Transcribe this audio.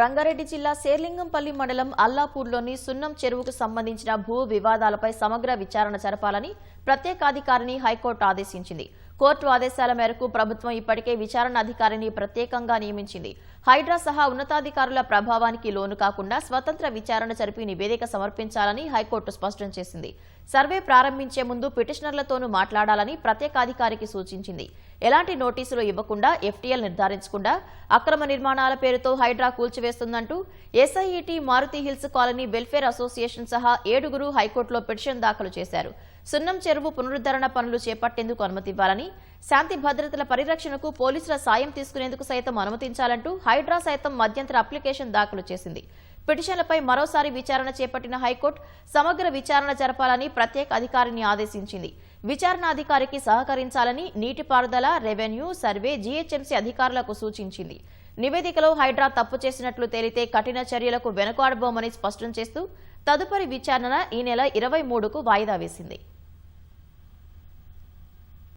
రంగారెడ్డి జిల్లా శేర్లింగంపల్లి మండలం అల్లాపూర్లోని సున్నం చెరువుకు సంబంధించిన భూ వివాదాలపై సమగ్ర విచారణ జరపాలని ప్రత్యేకాధికారిని హైకోర్టు ఆదేశించింది. కోర్టు ఆదేశాల మేరకు ప్రభుత్వం ఇప్పటికే విచారణ అధికారిని ప్రత్యేకంగా నియమించింది. హైడ్రా సహా ఉన్నతాధికారుల ప్రభావానికి లోను కాకుండా స్వతంత్ర విచారణ జరిపి నివేదిక సమర్పించాలని హైకోర్టు స్పష్టం చేసింది. సర్వే ప్రారంభించే ముందు పిటిషనర్లతోనూ మాట్లాడాలని ప్రత్యేకాధికారికి సూచించింది. ఎలాంటి నోటీసులు ఇవ్వకుండా ఎఫ్టీఎల్ నిర్ధారించకుండా అక్రమ నిర్మాణాల పేరుతో హైడ్రా కూల్చివేస్తుందంటూ SIET Maruti Hills Colony Welfare Association సహా 7గురు హైకోర్టులో పిటిషన్ దాఖలు చేశారు. సున్నం చెరువు పునరుద్ధరణ పనులు చేపట్టేందుకు అనుమతివ్వాలని, శాంతి భద్రతల పరిరక్షణకు పోలీసుల సాయం తీసుకునేందుకు సైతం అనుమతించాలంటూ హైడ్రా సైతం మధ్యంతర అప్లికేషన్ దాఖలు చేసింది. పిటిషన్లపై మరోసారి విచారణ చేపట్టిన హైకోర్టు సమగ్ర విచారణ జరపాలని ప్రత్యేక అధికారిని ఆదేశించింది. విచారణాధికారికి సహకరించాలని నీటిపారుదల, రెవెన్యూ, సర్వే, జీహెచ్ఎంసీ అధికారులకు సూచించింది. నివేదికలో హైడ్రా తప్పు చేసినట్లు తేలితే కఠిన చర్యలకు వెనుకాడబోమని స్పష్టం చేస్తూ తదుపరి విచారణ ఈ నెల 23కు వాయిదా వేసింది.